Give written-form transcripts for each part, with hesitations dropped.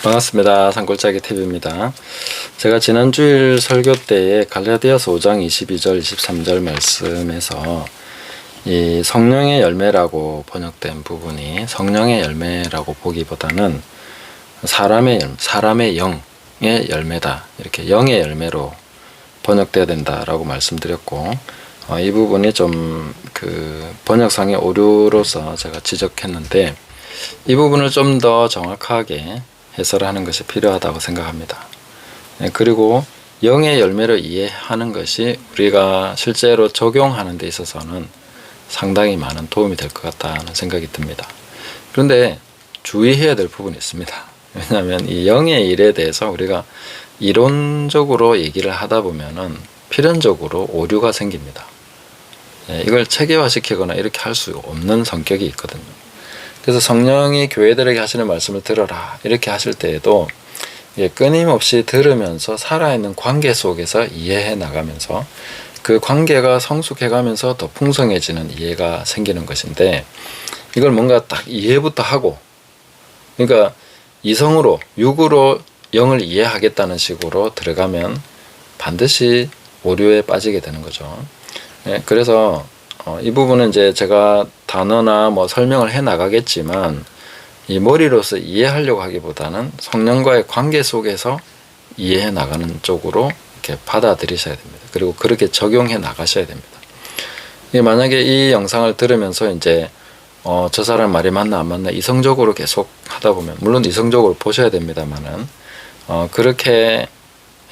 반갑습니다. 산골짜기 TV입니다. 제가 지난 주일 설교 때에 갈라디아서 5장 22절 23절 말씀에서 이 성령의 열매라고 번역된 부분이 성령의 열매라고 보기보다는 사람의 영의 열매다, 이렇게 영의 열매로 번역돼야 된다라고 말씀드렸고, 이 부분이 좀 번역상의 오류로서 제가 지적했는데, 이 부분을 좀 더 정확하게 해설하는 것이 필요하다고 생각합니다. 그리고 영의 열매로 이해하는 것이 우리가 실제로 적용하는 데 있어서는 상당히 많은 도움이 될 것 같다는 생각이 듭니다. 그런데 주의해야 될 부분이 있습니다. 왜냐하면 이 영의 일에 대해서 우리가 이론적으로 얘기를 하다 보면은 필연적으로 오류가 생깁니다. 이걸 체계화시키거나 이렇게 할 수 없는 성격이 있거든요. 그래서 성령이 교회들에게 하시는 말씀을 들어라 이렇게 하실 때에도 끊임없이 들으면서 살아있는 관계 속에서 이해해 나가면서 그 관계가 성숙해가면서 더 풍성해지는 이해가 생기는 것인데, 이걸 뭔가 딱 이해부터 하고, 그러니까 이성으로 육으로 영을 이해하겠다는 식으로 들어가면 반드시 오류에 빠지게 되는 거죠. 그래서 이 부분은 이제 제가 단어나 뭐 설명을 해 나가겠지만, 이 머리로서 이해하려고 하기보다는 성령과의 관계 속에서 이해해 나가는 쪽으로 이렇게 받아들이셔야 됩니다. 그리고 그렇게 적용해 나가셔야 됩니다. 만약에 이 영상을 들으면서 이제 저 사람 말이 맞나 안 맞나 이성적으로 계속 하다 보면, 물론 이성적으로 보셔야 됩니다만은 그렇게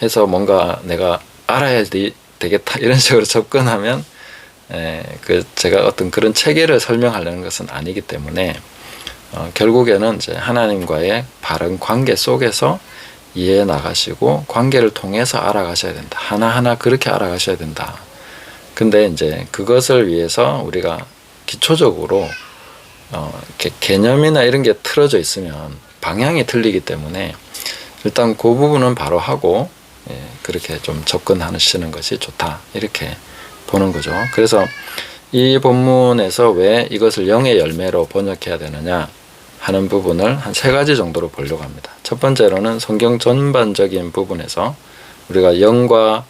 해서 뭔가 내가 알아야 되겠다 이런 식으로 접근하면 제가 어떤 그런 체계를 설명하려는 것은 아니기 때문에 결국에는 이제 하나님과의 바른 관계 속에서 이해해 나가시고 관계를 통해서 알아가셔야 된다. 하나하나 그렇게 알아가셔야 된다. 근데 이제 그것을 위해서 우리가 기초적으로 이렇게 개념이나 이런 게 틀어져 있으면 방향이 틀리기 때문에 일단 그 부분은 바로 하고 그렇게 좀 접근하시는 것이 좋다. 이렇게 보는 거죠. 그래서 이 본문에서 왜 이것을 영의 열매로 번역해야 되느냐 하는 부분을 한 3가지 정도로 보려고 합니다. 첫 번째로는 성경 전반적인 부분에서 우리가 영과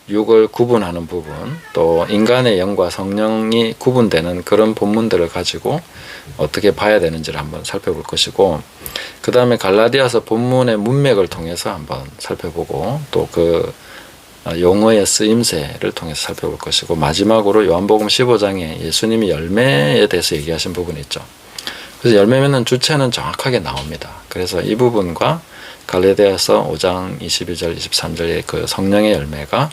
육을 구분하는 부분, 또 인간의 영과 성령이 구분되는 그런 본문들을 가지고 어떻게 봐야 되는지를 한번 살펴볼 것이고, 그 다음에 갈라디아서 본문의 문맥을 통해서 한번 살펴보고, 또 그 용어의 쓰임새를 통해서 살펴볼 것이고, 마지막으로 요한복음 15장에 예수님이 열매에 대해서 얘기하신 부분이 있죠. 그래서 열매 맺는 주체는 정확하게 나옵니다. 그래서 이 부분과 갈라디아서 5장 22절 23절의 그 성령의 열매가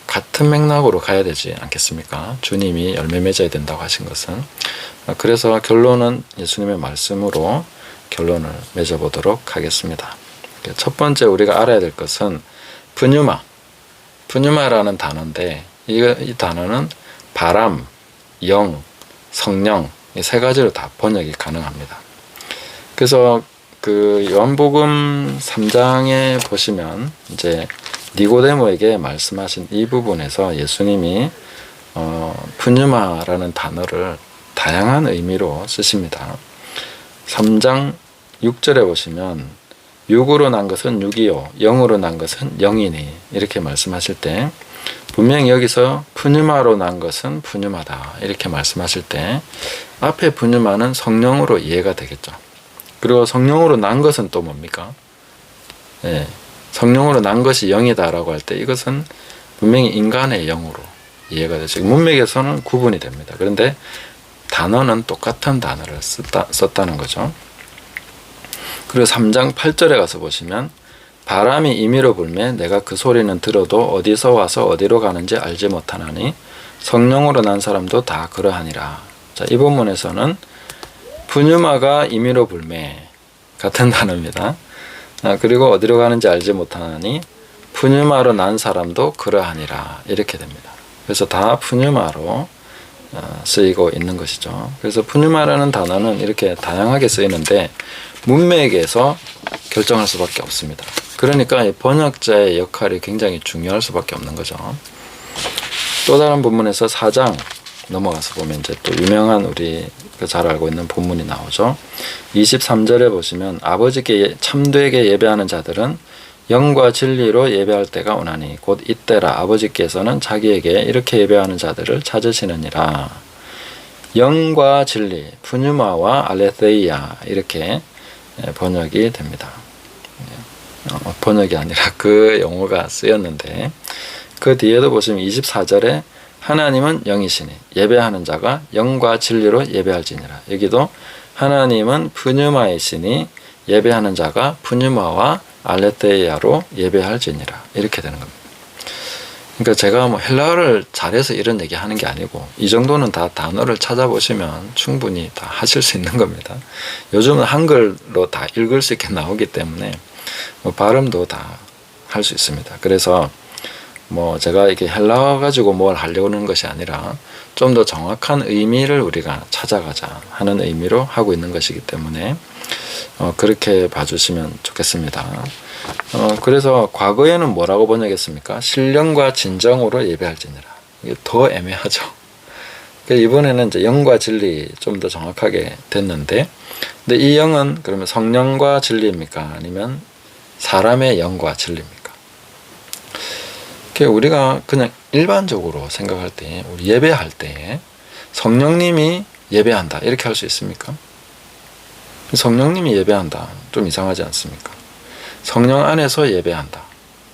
같은 맥락으로 가야 되지 않겠습니까? 주님이 열매 맺어야 된다고 하신 것은. 그래서 결론은 예수님의 말씀으로 결론을 맺어보도록 하겠습니다. 첫 번째 우리가 알아야 될 것은 푸뉴마라는 단어인데, 이 단어는 바람, 영, 성령 이 3가지로 다 번역이 가능합니다. 그래서 그 요한복음 3장에 보시면 이제 니고데모에게 말씀하신 이 부분에서 예수님이 푸뉴마라는 단어를 다양한 의미로 쓰십니다. 3장 6절에 보시면 육으로 난 것은 육이요 영으로 난 것은 영이니 이렇게 말씀하실 때, 분명히 여기서 푸뉴마로 난 것은 푸뉴마다 이렇게 말씀하실 때 앞에 푸뉴마는 성령으로 이해가 되겠죠. 그리고 성령으로 난 것은 또 뭡니까? 성령으로 난 것이 영이다라고 할 때 이것은 분명히 인간의 영으로 이해가 되죠. 문맥에서는 구분이 됩니다. 그런데 단어는 똑같은 단어를 썼다는 거죠. 그리고 3장 8절에 가서 보시면 바람이 임의로 불매 내가 그 소리는 들어도 어디서 와서 어디로 가는지 알지 못하나니 성령으로 난 사람도 다 그러하니라. 자, 이 본문에서는 푸뉴마가 임의로 불매 같은 단어입니다. 그리고 어디로 가는지 알지 못하나니 푸뉴마로 난 사람도 그러하니라 이렇게 됩니다. 그래서 다 푸뉴마로 쓰이고 있는 것이죠. 그래서 푸뉴마라는 단어는 이렇게 다양하게 쓰이는데 문맥에서 결정할 수밖에 없습니다. 그러니까 이 번역자의 역할이 굉장히 중요할 수밖에 없는 거죠. 또 다른 본문에서 4장 넘어가서 보면 이제 또 유명한 우리 잘 알고 있는 본문이 나오죠. 23절에 보시면 아버지께 참되게 예배하는 자들은 영과 진리로 예배할 때가 오나니 곧 이때라 아버지께서는 자기에게 이렇게 예배하는 자들을 찾으시느니라. 영과 진리, 푸뉴마와 알레theia 이렇게 번역이 됩니다. 번역이 아니라 그 용어가 쓰였는데 그 뒤에도 보시면 24절에 하나님은 영이시니 예배하는 자가 영과 진리로 예배할지니라. 여기도 하나님은 푸뉴마이시니 예배하는 자가 푸뉴마와 알레theia로 예배할지니라. 이렇게 되는 겁니다. 그러니까 제가 뭐 헬라어를 잘해서 이런 얘기 하는 게 아니고 이 정도는 다 단어를 찾아보시면 충분히 다 하실 수 있는 겁니다. 요즘은 한글로 다 읽을 수 있게 나오기 때문에 뭐 발음도 다 할 수 있습니다. 그래서 뭐 제가 이게 헬라어 가지고 뭘 하려는 것이 아니라 좀 더 정확한 의미를 우리가 찾아가자 하는 의미로 하고 있는 것이기 때문에 그렇게 봐주시면 좋겠습니다. 그래서 과거에는 뭐라고 번역했습니까? 신령과 진정으로 예배할지니라. 이게 더 애매하죠. 이번에는 이제 영과 진리 좀 더 정확하게 됐는데, 근데 이 영은 그러면 성령과 진리입니까? 아니면 사람의 영과 진리입니까? 우리가 그냥 일반적으로 생각할 때, 우리 예배할 때 성령님이 예배한다 이렇게 할 수 있습니까? 성령님이 예배한다 좀 이상하지 않습니까? 성령 안에서 예배한다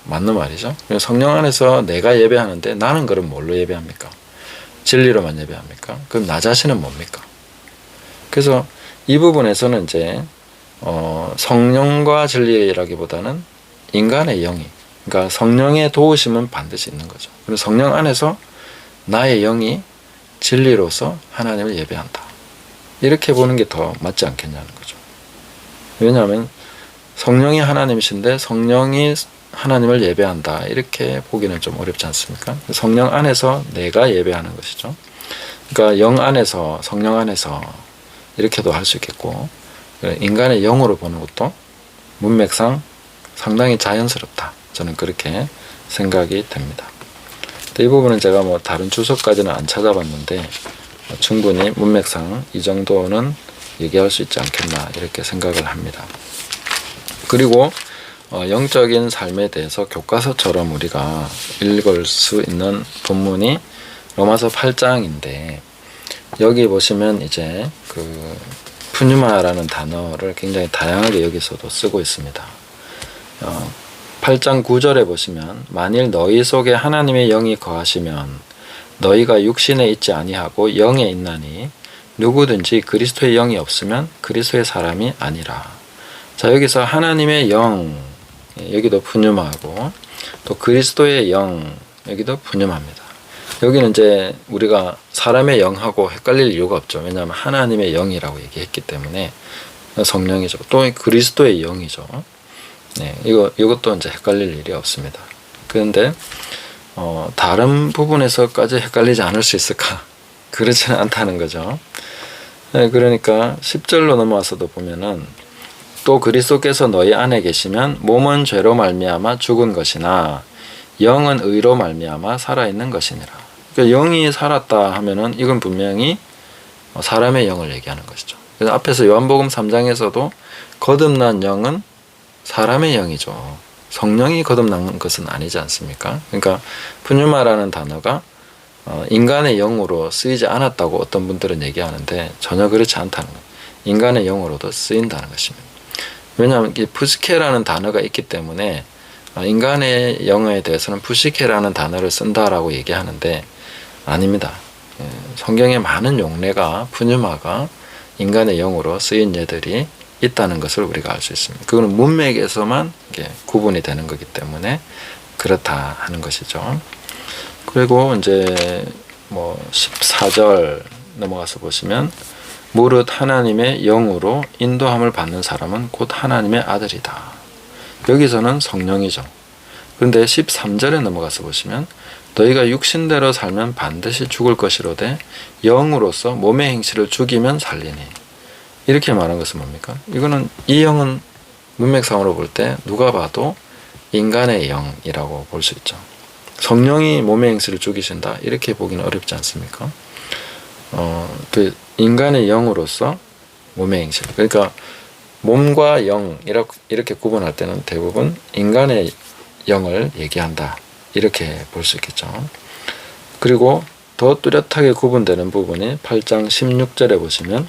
맞는 말이죠. 성령 안에서 내가 예배하는데 나는 그럼 뭘로 예배합니까? 진리로만 예배합니까? 그럼 나 자신은 뭡니까? 그래서 이 부분에서는 이제 성령과 진리라기보다는 인간의 영이, 그러니까 성령의 도우심은 반드시 있는 거죠. 그리고 성령 안에서 나의 영이 진리로서 하나님을 예배한다. 이렇게 보는 게 더 맞지 않겠냐는 거죠. 왜냐하면 성령이 하나님이신데 성령이 하나님을 예배한다. 이렇게 보기는 좀 어렵지 않습니까? 성령 안에서 내가 예배하는 것이죠. 그러니까 영 안에서, 성령 안에서 이렇게도 할 수 있겠고, 인간의 영으로 보는 것도 문맥상 상당히 자연스럽다. 저는 그렇게 생각이 됩니다. 이 부분은 제가 뭐 다른 주석까지는 안 찾아봤는데 충분히 문맥상 이 정도는 얘기할 수 있지 않겠나 이렇게 생각을 합니다. 그리고 영적인 삶에 대해서 교과서처럼 우리가 읽을 수 있는 본문이 로마서 8장인데 여기 보시면 이제 그 푸뉴마라는 단어를 굉장히 다양하게 여기서도 쓰고 있습니다. 8장 9절에 보시면 만일 너희 속에 하나님의 영이 거하시면 너희가 육신에 있지 아니하고 영에 있나니 누구든지 그리스도의 영이 없으면 그리스도의 사람이 아니라. 자, 여기서 하나님의 영, 여기도 푸뉴마하고 또 그리스도의 영, 여기도 푸뉴마입니다. 여기는 이제 우리가 사람의 영하고 헷갈릴 이유가 없죠. 왜냐하면 하나님의 영이라고 얘기했기 때문에 성령이죠. 또 그리스도의 영이죠. 네, 이것도 이제 헷갈릴 일이 없습니다. 그런데 다른 부분에서까지 헷갈리지 않을 수 있을까? 그렇지는 않다는 거죠. 네, 그러니까 10절로 넘어와서도 보면은 또 그리스도께서 너희 안에 계시면 몸은 죄로 말미암아 죽은 것이나 영은 의로 말미암아 살아있는 것이니라. 그러니까 영이 살았다 하면은 이건 분명히 사람의 영을 얘기하는 것이죠. 그래서 앞에서 요한복음 3장에서도 거듭난 영은 사람의 영이죠. 성령이 거듭난 것은 아니지 않습니까? 그러니까 푸뉴마라는 단어가 인간의 영으로 쓰이지 않았다고 어떤 분들은 얘기하는데 전혀 그렇지 않다는 거예요. 인간의 영으로도 쓰인다는 것입니다. 왜냐하면 이 푸시케라는 단어가 있기 때문에 인간의 영에 대해서는 푸시케라는 단어를 쓴다라고 얘기하는데 아닙니다. 성경의 많은 용례가 푸뉴마가 인간의 영으로 쓰인 예들이 있다는 것을 우리가 알 수 있습니다. 그거는 문맥에서만 구분이 되는 거기 때문에 그렇다 하는 것이죠. 그리고 이제 뭐 14절 넘어가서 보시면 무릇 하나님의 영으로 인도함을 받는 사람은 곧 하나님의 아들이다. 여기서는 성령이죠. 그런데 13절에 넘어가서 보시면 너희가 육신대로 살면 반드시 죽을 것이로되 영으로서 몸의 행실을 죽이면 살리니. 이렇게 말한 것은 뭡니까? 이거는 이 영은 문맥상으로 볼 때 누가 봐도 인간의 영이라고 볼 수 있죠. 성령이 몸의 행실을 죽이신다 이렇게 보기는 어렵지 않습니까? 그 인간의 영으로서 몸의 행실. 그러니까 몸과 영 이렇게 구분할 때는 대부분 인간의 영을 얘기한다. 이렇게 볼 수 있겠죠. 그리고 더 뚜렷하게 구분되는 부분이 8장 16절에 보시면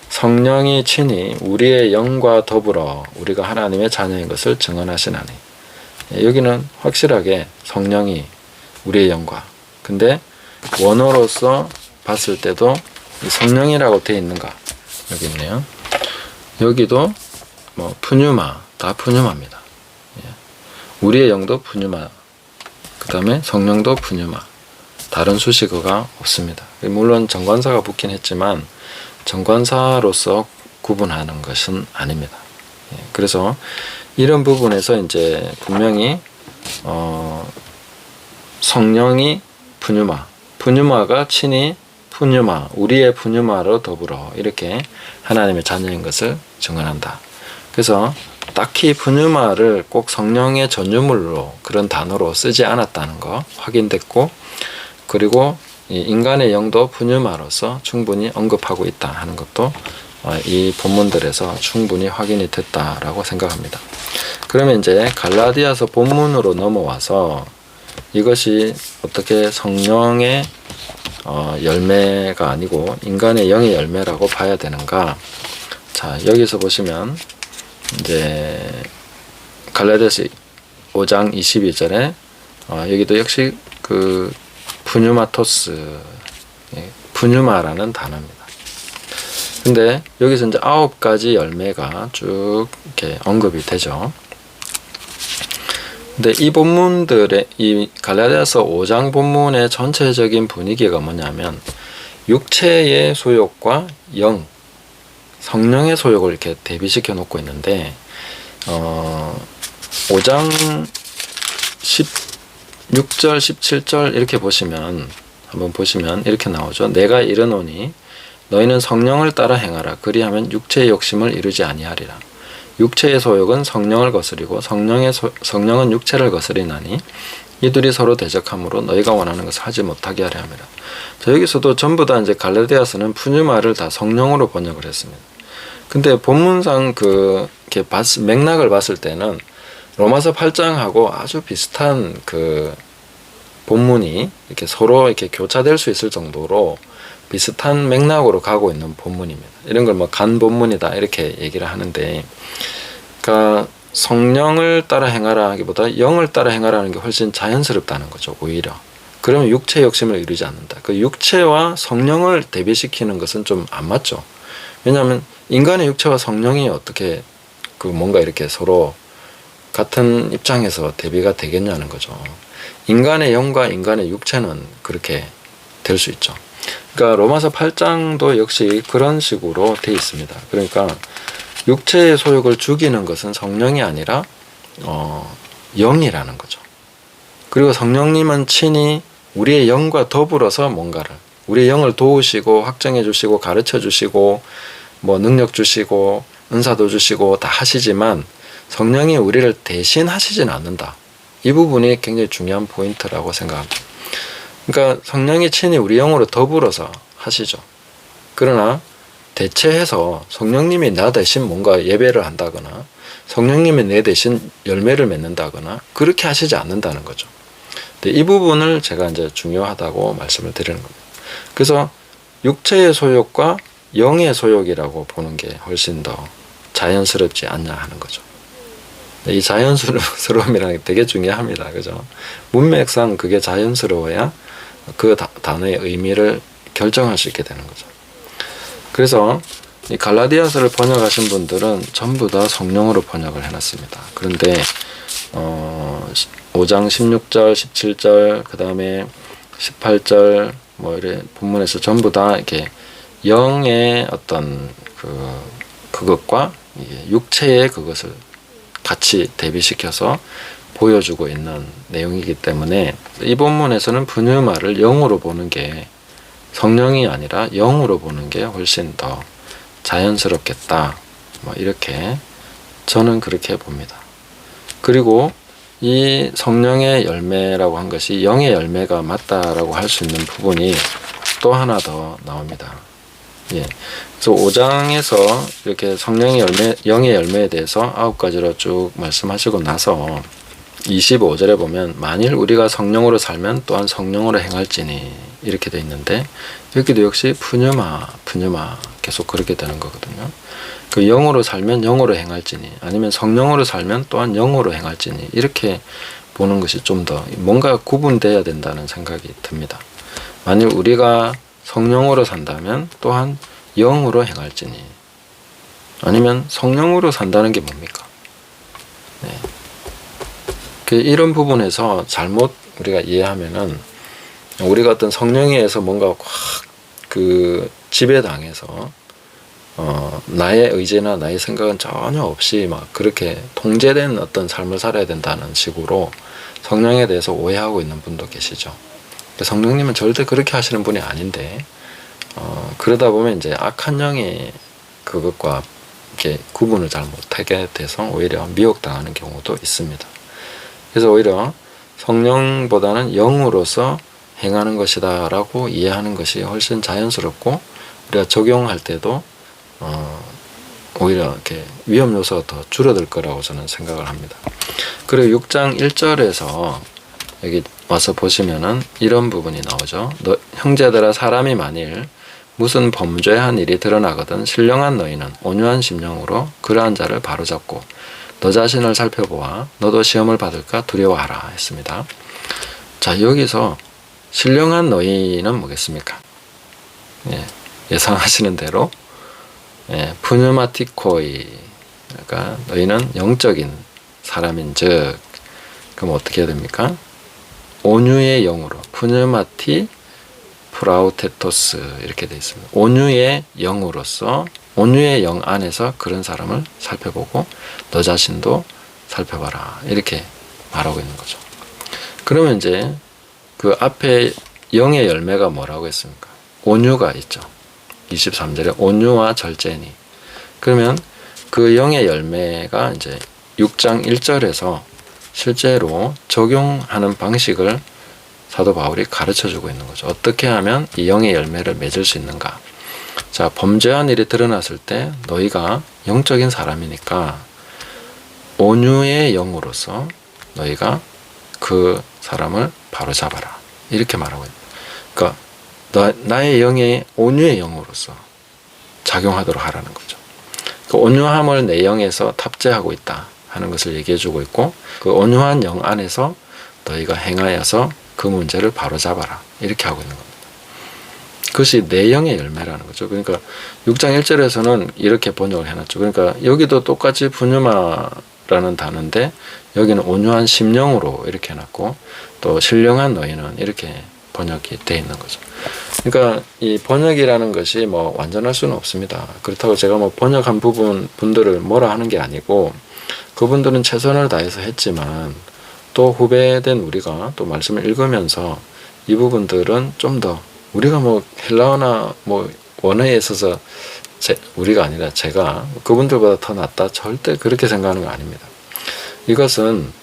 성령이 친히 우리의 영과 더불어 우리가 하나님의 자녀인 것을 증언하시나니. 여기는 확실하게 성령이 우리의 영과. 근데 원어로서 봤을 때도 성령이라고 되어 있는가? 여기 있네요. 여기도 뭐 푸뉴마, 다 푸뉴마입니다. 우리의 영도 푸뉴마, 그 다음에 성령도 푸뉴마. 다른 수식어가 없습니다. 물론 정관사가 붙긴 했지만 정관사로서 구분하는 것은 아닙니다. 그래서 이런 부분에서 이제 분명히 성령이 푸뉴마, 푸뉴마가 친히 푸뉴마, 우리의 푸뉴마로 더불어 이렇게 하나님의 자녀인 것을 증언한다. 그래서 딱히 푸뉴마를 꼭 성령의 전유물로 그런 단어로 쓰지 않았다는 거 확인됐고, 그리고 이 인간의 영도 푸뉴마로서 충분히 언급하고 있다 하는 것도 이 본문들에서 충분히 확인이 됐다라고 생각합니다. 그러면 이제 갈라디아서 본문으로 넘어와서 이것이 어떻게 성령의 열매가 아니고 인간의 영의 열매라고 봐야 되는가? 자, 여기서 보시면 이제 갈라디아서 5장 22절에 여기도 역시 그 푸뉴마토스, 푸뉴마라는 단어입니다. 근데 여기서 이제 9가지 열매가 쭉 이렇게 언급이 되죠. 근데 이 본문들의, 이 갈라디아서 5장 본문의 전체적인 분위기가 뭐냐면 육체의 소욕과 영, 성령의 소욕을 이렇게 대비시켜 놓고 있는데 5장 16절, 17절 이렇게 보시면, 한번 보시면 이렇게 나오죠. 내가 이르노니 너희는 성령을 따라 행하라. 그리하면 육체의 욕심을 이루지 아니하리라. 육체의 소욕은 성령을 거스리고 성령은 육체를 거스리나니 이들이 서로 대적함으로 너희가 원하는 것을 하지 못하게 하려 함이라. 자, 여기서도 전부 다 이제 갈라디아서는 푸뉴마를 다 성령으로 번역을 했습니다. 근데 본문상 이렇게 맥락을 봤을 때는 로마서 8장하고 아주 비슷한 그 본문이 이렇게 서로 이렇게 교차될 수 있을 정도로 비슷한 맥락으로 가고 있는 본문입니다. 이런 걸 뭐 간 본문이다 이렇게 얘기를 하는데, 그러니까 성령을 따라 행하라 하기보다 영을 따라 행하라는 게 훨씬 자연스럽다는 거죠. 오히려. 그러면 육체 욕심을 이루지 않는다. 그 육체와 성령을 대비시키는 것은 좀 안 맞죠. 왜냐하면 인간의 육체와 성령이 어떻게 그 뭔가 이렇게 서로 같은 입장에서 대비가 되겠냐는 거죠. 인간의 영과 인간의 육체는 그렇게 될 수 있죠. 그러니까 로마서 8장도 역시 그런 식으로 돼 있습니다. 그러니까 육체의 소욕을 죽이는 것은 성령이 아니라 영이라는 거죠. 그리고 성령님은 친히 우리의 영과 더불어서 뭔가를, 우리의 영을 도우시고 확정해 주시고 가르쳐 주시고 뭐 능력 주시고 은사도 주시고 다 하시지만 성령이 우리를 대신 하시지는 않는다. 이 부분이 굉장히 중요한 포인트라고 생각합니다. 그러니까 성령이 친히 우리 영으로 더불어서 하시죠. 그러나 대체해서 성령님이 나 대신 뭔가 예배를 한다거나 성령님이 내 대신 열매를 맺는다거나 그렇게 하시지 않는다는 거죠. 근데 이 부분을 제가 이제 중요하다고 말씀을 드리는 겁니다. 그래서 육체의 소욕과 영의 소욕이라고 보는 게 훨씬 더 자연스럽지 않냐 하는 거죠. 이 자연스러움이라는 게 되게 중요합니다. 그죠? 문맥상 그게 자연스러워야 그 단어의 의미를 결정할 수 있게 되는 거죠. 그래서 이 갈라디아서를 번역하신 분들은 전부 다 성령으로 번역을 해놨습니다. 그런데 5장 16절, 17절, 그 다음에 18절 뭐 이래 본문에서 전부 다 이렇게 영의 어떤 그것과 육체의 그것을 같이 대비시켜서 보여주고 있는 내용이기 때문에 이 본문에서는 푸뉴마를 영으로 보는 게, 성령이 아니라 영으로 보는 게 훨씬 더 자연스럽겠다. 뭐 이렇게 저는 그렇게 봅니다. 그리고 이 성령의 열매라고 한 것이 영의 열매가 맞다라고 할 수 있는 부분이 또 하나 더 나옵니다. 예. 그래서 5장에서 이렇게 성령의 열매, 영의 열매에 대해서 9가지로 쭉 말씀하시고 나서 25절에 보면 만일 우리가 성령으로 살면 또한 성령으로 행할지니 이렇게 돼 있는데 여기도 역시 푸뉴마 계속 그렇게 되는 거거든요. 그 영으로 살면 영으로 행할지니 아니면 성령으로 살면 또한 영으로 행할지니 이렇게 보는 것이 좀 더 뭔가 구분돼야 된다는 생각이 듭니다. 만일 우리가 성령으로 산다면 또한 영으로 행할지니 아니면 성령으로 산다는 게 뭡니까? 네. 이런 부분에서 잘못 우리가 이해하면은 우리가 어떤 성령에 의해서 뭔가 확 그 지배당해서 나의 의지나 나의 생각은 전혀 없이 막 그렇게 통제된 어떤 삶을 살아야 된다는 식으로 성령에 대해서 오해하고 있는 분도 계시죠. 성령님은 절대 그렇게 하시는 분이 아닌데 그러다 보면 이제 악한 영이 그것과 이렇게 구분을 잘 못하게 돼서 오히려 미혹당하는 경우도 있습니다. 그래서 오히려 성령보다는 영으로서 행하는 것이다 라고 이해하는 것이 훨씬 자연스럽고 우리가 적용할 때도 오히려 이렇게 위험 요소가 더 줄어들 거라고 저는 생각을 합니다. 그리고 6장 1절에서 여기 와서 보시면은 이런 부분이 나오죠. 형제들아 사람이 만일 무슨 범죄한 일이 드러나거든 신령한 너희는 온유한 심령으로 그러한 자를 바로잡고 너 자신을 살펴보아 너도 시험을 받을까 두려워하라 했습니다. 자, 여기서 신령한 너희는 뭐겠습니까? 예상하시는 대로 푸뉴마티코이 그러니까 너희는 영적인 사람인즉 그럼 어떻게 해야 됩니까? 온유의 영으로 푸뉴마티 프라우테토스 이렇게 되어 있습니다. 온유의 영으로서 온유의 영 안에서 그런 사람을 살펴보고 너 자신도 살펴봐라 이렇게 말하고 있는 거죠. 그러면 이제 그 앞에 영의 열매가 뭐라고 했습니까? 온유가 있죠. 23절에 온유와 절제니. 그러면 그 영의 열매가 이제 6장 1절에서 실제로 적용하는 방식을 사도 바울이 가르쳐 주고 있는 거죠. 어떻게 하면 이 영의 열매를 맺을 수 있는가? 자, 범죄한 일이 드러났을 때 너희가 영적인 사람이니까 온유의 영으로서 너희가 그 사람을 바로 잡아라. 이렇게 말하고 있는 거예요. 그러니까 나의 영이 온유의 영으로서 작용하도록 하라는 거죠. 그 온유함을 내 영에서 탑재하고 있다 하는 것을 얘기해 주고 있고 그 온유한 영 안에서 너희가 행하여서 그 문제를 바로 잡아라. 이렇게 하고 있는 겁니다. 그것이 내 영의 열매라는 거죠. 그러니까 6장 1절에서는 이렇게 번역을 해놨죠. 그러니까 여기도 똑같이 푸뉴마라는 단어인데 여기는 온유한 심령으로 이렇게 해놨고 또 신령한 너희는 이렇게 번역이 되어 있는 거죠. 그러니까 이 번역이라는 것이 뭐 완전할 수는 없습니다. 그렇다고 제가 뭐 번역한 분들을 뭐라 하는 게 아니고 그분들은 최선을 다해서 했지만 또 후배된 우리가 또 말씀을 읽으면서 이 부분들은 좀 더 우리가 뭐 헬라어나 뭐 원어에 있어서 우리가 아니라 제가 그분들보다 더 낫다 절대 그렇게 생각하는 거 아닙니다. 이것은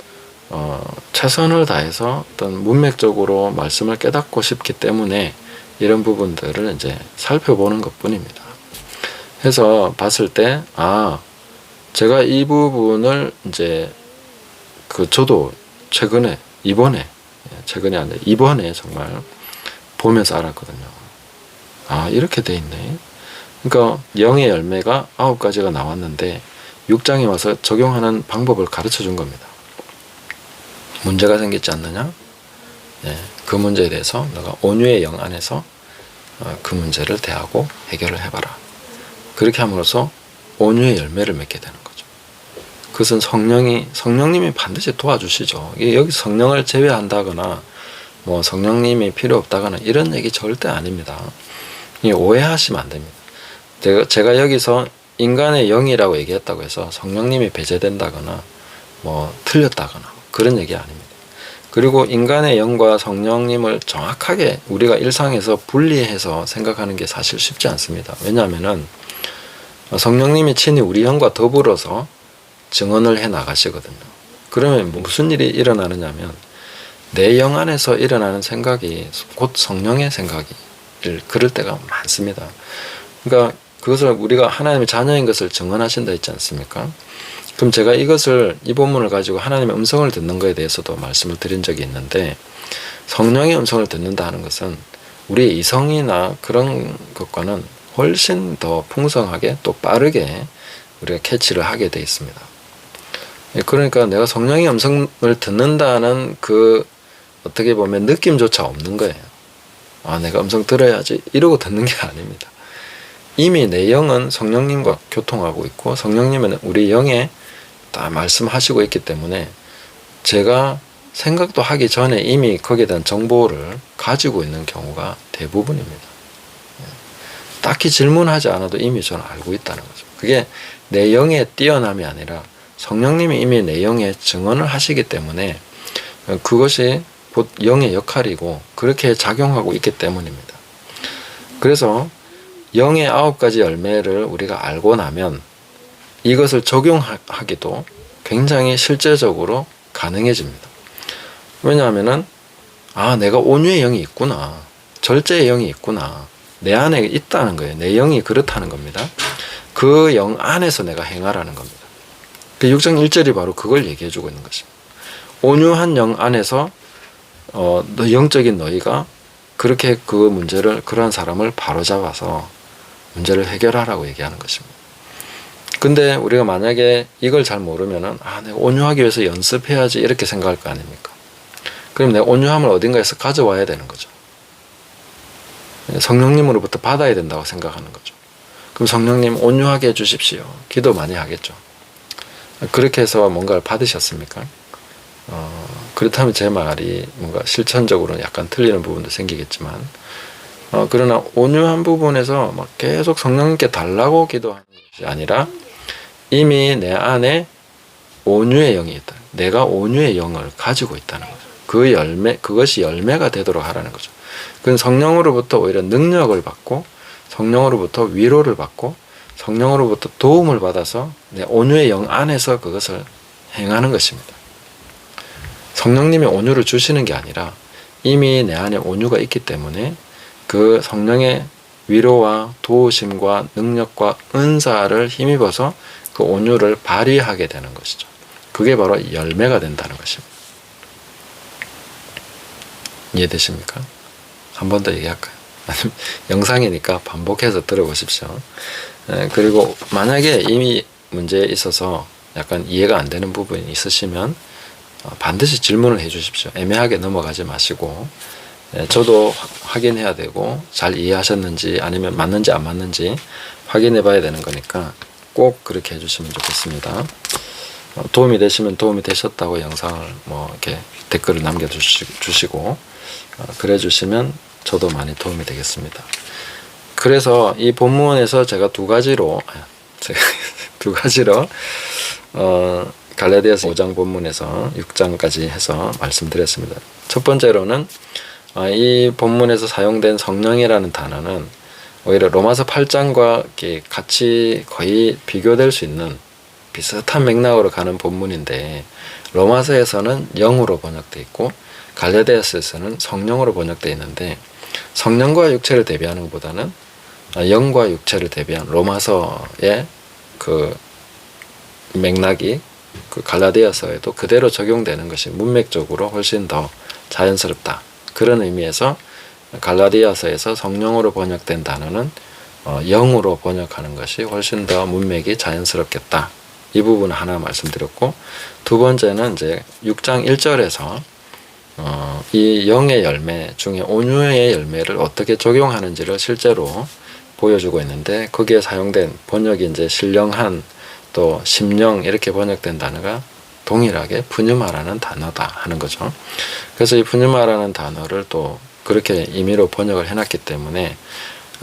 최선을 다해서 어떤 문맥적으로 말씀을 깨닫고 싶기 때문에 이런 부분들을 이제 살펴보는 것뿐입니다. 해서 봤을 때 제가 이 부분을 이제 저도 최근에 아니라 이번에 정말 보면서 알았거든요. 이렇게 돼 있네. 그러니까 영의 열매가 9가지가 나왔는데 6장에 와서 적용하는 방법을 가르쳐 준 겁니다. 문제가 생기지 않느냐? 그 문제에 대해서 너가 온유의 영 안에서 그 문제를 대하고 해결을 해봐라. 그렇게 함으로써 온유의 열매를 맺게 되는 거죠. 그것은 성령님이 반드시 도와주시죠. 여기 성령을 제외한다거나 뭐 성령님이 필요 없다거나 이런 얘기 절대 아닙니다. 오해하시면 안 됩니다. 제가 여기서 인간의 영이라고 얘기했다고 해서 성령님이 배제된다거나 뭐 틀렸다거나 그런 얘기 아닙니다. 그리고 인간의 영과 성령님을 정확하게 우리가 일상에서 분리해서 생각하는 게 사실 쉽지 않습니다. 왜냐하면은 성령님이 친히 우리 영과 더불어서 증언을 해 나가시거든요. 그러면 무슨 일이 일어나느냐면 내 영 안에서 일어나는 생각이 곧 성령의 생각이 그럴 때가 많습니다. 그러니까 그것을 우리가 하나님의 자녀인 것을 증언하신다 했지 않습니까? 그럼 제가 이 본문을 가지고 하나님의 음성을 듣는 것에 대해서도 말씀을 드린 적이 있는데, 성령의 음성을 듣는다 하는 것은 우리의 이성이나 그런 것과는 훨씬 더 풍성하게 또 빠르게 우리가 캐치를 하게 돼 있습니다. 그러니까 내가 성령의 음성을 듣는다는 그 어떻게 보면 느낌조차 없는 거예요. 아, 내가 음성 들어야지 이러고 듣는 게 아닙니다. 이미 내 영은 성령님과 교통하고 있고 성령님은 우리 영에 다 말씀하시고 있기 때문에 제가 생각도 하기 전에 이미 거기에 대한 정보를 가지고 있는 경우가 대부분입니다. 딱히 질문하지 않아도 이미 저는 알고 있다는 거죠. 그게 내 영의 뛰어남이 아니라 성령님이 이미 내 영에 증언을 하시기 때문에 그것이 곧 영의 역할이고 그렇게 작용하고 있기 때문입니다. 그래서 영의 9가지 열매를 우리가 알고 나면 이것을 적용하기도 굉장히 실제적으로 가능해집니다. 왜냐하면은 내가 온유의 영이 있구나, 절제의 영이 있구나, 내 안에 있다는 거예요. 내 영이 그렇다는 겁니다. 그 영 안에서 내가 행하라는 겁니다. 그 6장 1절이 바로 그걸 얘기해주고 있는 것입니다. 온유한 영 안에서 영적인 너희가 그렇게 그 문제를, 그러한 사람을 바로잡아서 문제를 해결하라고 얘기하는 것입니다. 근데 우리가 만약에 이걸 잘 모르면은 내가 온유하기 위해서 연습해야지 이렇게 생각할 거 아닙니까? 그럼 내가 온유함을 어딘가에서 가져와야 되는 거죠. 성령님으로부터 받아야 된다고 생각하는 거죠. 그럼 성령님 온유하게 해주십시오. 기도 많이 하겠죠. 그렇게 해서 뭔가를 받으셨습니까? 그렇다면 제 말이 뭔가 실천적으로 약간 틀리는 부분도 생기겠지만, 그러나 온유한 부분에서 막 계속 성령님께 달라고 기도하는 것이 아니라 이미 내 안에 온유의 영이 있다. 내가 온유의 영을 가지고 있다는 거죠. 그것이 열매가 되도록 하라는 거죠. 그건 성령으로부터 오히려 능력을 받고, 성령으로부터 위로를 받고, 성령으로부터 도움을 받아서 내 온유의 영 안에서 그것을 행하는 것입니다. 성령님이 온유를 주시는 게 아니라 이미 내 안에 온유가 있기 때문에 그 성령의 위로와 도우심과 능력과 은사를 힘입어서 그 온유를 발휘하게 되는 것이죠. 그게 바로 열매가 된다는 것입니다. 이해되십니까? 한 번 더 얘기할까요? 영상이니까 반복해서 들어보십시오. 그리고 만약에 이미 문제에 있어서 약간 이해가 안 되는 부분이 있으시면 반드시 질문을 해 주십시오. 애매하게 넘어가지 마시고, 저도 확인해야 되고 잘 이해하셨는지 아니면 맞는지 안 맞는지 확인해 봐야 되는 거니까 꼭 그렇게 해주시면 좋겠습니다. 도움이 되시면 도움이 되셨다고 영상을 이렇게 댓글을 남겨주시고 그래 주시면 저도 많이 도움이 되겠습니다. 그래서 이 본문에서 제가 두 가지로 갈라디아서 5장 본문에서 6장까지 해서 말씀드렸습니다. 첫 번째로는 이 본문에서 사용된 성령이라는 단어는 오히려 로마서 8장과 같이 거의 비교될 수 있는 비슷한 맥락으로 가는 본문인데, 로마서에서는 영으로 번역되어 있고 갈라디아서에서는 성령으로 번역되어 있는데, 성령과 육체를 대비하는 것보다는 영과 육체를 대비한 로마서의 그 맥락이 그 갈라디아서에도 그대로 적용되는 것이 문맥적으로 훨씬 더 자연스럽다. 그런 의미에서 갈라디아서에서 성령으로 번역된 단어는 영으로 번역하는 것이 훨씬 더 문맥이 자연스럽겠다. 이 부분 하나 말씀드렸고, 두 번째는 이제 6장 1절에서 이 영의 열매 중에 온유의 열매를 어떻게 적용하는지를 실제로 보여주고 있는데, 거기에 사용된 번역이 이제 신령한 또 심령 이렇게 번역된 단어가 동일하게 푸뉴마라는 단어다 하는 거죠. 그래서 이 푸뉴마라는 단어를 또 그렇게 임의로 번역을 해놨기 때문에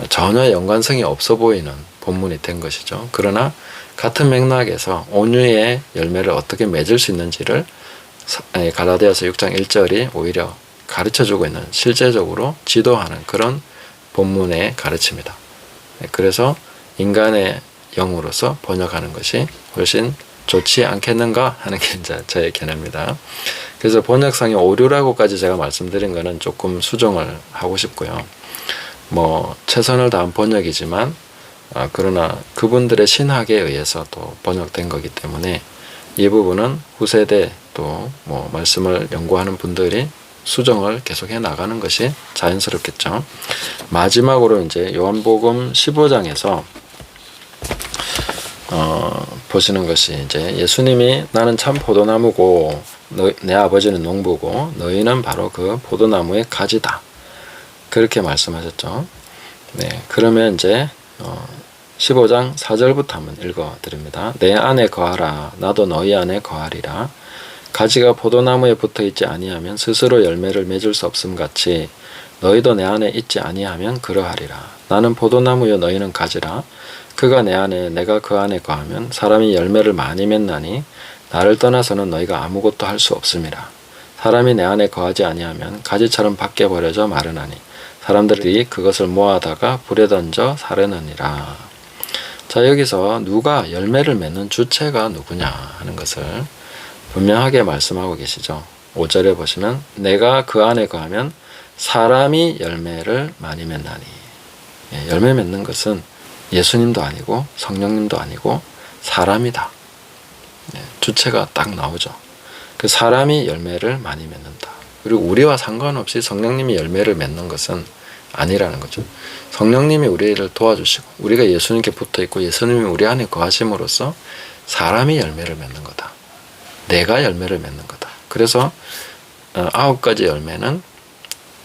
전혀 연관성이 없어 보이는 본문이 된 것이죠. 그러나 같은 맥락에서 온유의 열매를 어떻게 맺을 수 있는지를 갈라디아서 6장 1절이 오히려 가르쳐주고 있는, 실제적으로 지도하는 그런 본문의 가르침이다. 그래서 인간의 영으로서 번역하는 것이 훨씬 좋지 않겠는가 하는 게 이제 저의 견해입니다. 그래서 번역상의 오류라고까지 제가 말씀드린 거는 조금 수정을 하고 싶고요. 뭐 최선을 다한 번역이지만 그러나 그분들의 신학에 의해서 또 번역된 거기 때문에 이 부분은 후세대 또 뭐 말씀을 연구하는 분들이 수정을 계속해 나가는 것이 자연스럽겠죠. 마지막으로 이제 요한복음 15장에서 보시는 것이 이제 예수님이 나는 참 포도나무고 내 아버지는 농부고 너희는 바로 그 포도나무의 가지다. 그렇게 말씀하셨죠. 네, 그러면 이제 15장 4절부터 한번 읽어 드립니다. 내 안에 거하라 나도 너희 안에 거하리라. 가지가 포도나무에 붙어 있지 아니하면 스스로 열매를 맺을 수 없음 같이 너희도 내 안에 있지 아니하면 그러하리라. 나는 포도나무요 너희는 가지라. 그가 내 안에 내가 그 안에 거하면 사람이 열매를 많이 맺나니 나를 떠나서는 너희가 아무것도 할 수 없음이라. 사람이 내 안에 거하지 아니하면 가지처럼 밖에 버려져 마르나니 사람들이 그것을 모아다가 불에 던져 사르느니라. 자, 여기서 누가 열매를 맺는 주체가 누구냐 하는 것을 분명하게 말씀하고 계시죠. 5절에 보시면 내가 그 안에 거하면 사람이 열매를 많이 맺나니. 열매 맺는 것은 예수님도 아니고 성령님도 아니고 사람이다. 주체가 딱 나오죠. 그 사람이 열매를 많이 맺는다. 그리고 우리와 상관없이 성령님이 열매를 맺는 것은 아니라는 거죠. 성령님이 우리를 도와주시고 우리가 예수님께 붙어있고 예수님이 우리 안에 거하심으로써 사람이 열매를 맺는 거다. 내가 열매를 맺는 거다. 그래서 9가지 열매는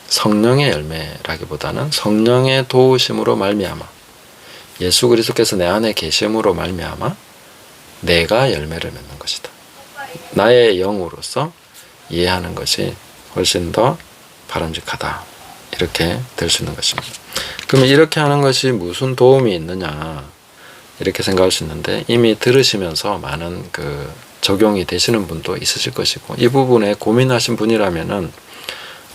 성령의 열매라기보다는 성령의 도우심으로 말미암아 예수 그리스도께서 내 안에 계심으로 말미암아 내가 열매를 맺는 것이다. 나의 영으로서 이해하는 것이 훨씬 더 바람직하다. 이렇게 될 수 있는 것입니다. 그러면 이렇게 하는 것이 무슨 도움이 있느냐 이렇게 생각할 수 있는데 이미 들으시면서 많은 적용이 되시는 분도 있으실 것이고 이 부분에 고민하신 분이라면은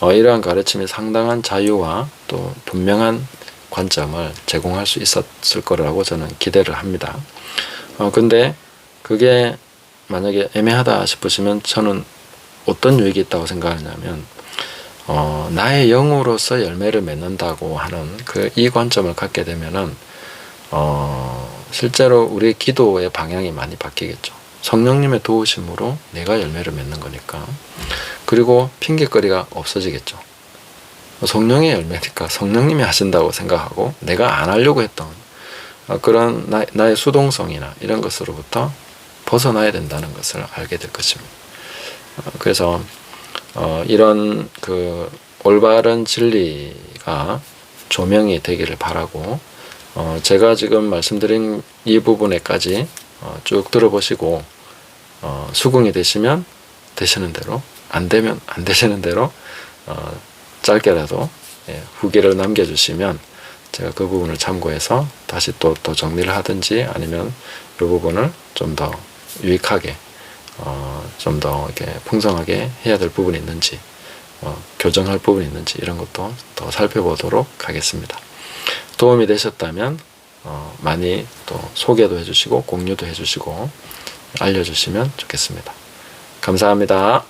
이러한 가르침이 상당한 자유와 또 분명한 관점을 제공할 수 있었을 거라고 저는 기대를 합니다. 근데 그게 만약에 애매하다 싶으시면 저는 어떤 유익이 있다고 생각하냐면 나의 영으로서 열매를 맺는다고 하는 이 관점을 갖게 되면은 실제로 우리의 기도의 방향이 많이 바뀌겠죠. 성령님의 도우심으로 내가 열매를 맺는 거니까. 그리고 핑계거리가 없어지겠죠. 성령의 열매니까 성령님이 하신다고 생각하고 내가 안 하려고 했던 그런 나의 수동성이나 이런 것으로부터 벗어나야 된다는 것을 알게 될 것입니다. 그래서 이런 올바른 진리가 조명이 되기를 바라고 제가 지금 말씀드린 이 부분에까지 쭉 들어보시고 수긍이 되시면 되시는 대로 안 되면 안 되시는 대로 짧게라도 후기를 남겨주시면 제가 그 부분을 참고해서 다시 또 정리를 하든지 아니면 이 부분을 좀 더 유익하게 좀 더 이렇게 풍성하게 해야 될 부분이 있는지 교정할 부분이 있는지 이런 것도 더 살펴보도록 하겠습니다. 도움이 되셨다면 많이 또 소개도 해주시고 공유도 해주시고 알려주시면 좋겠습니다. 감사합니다.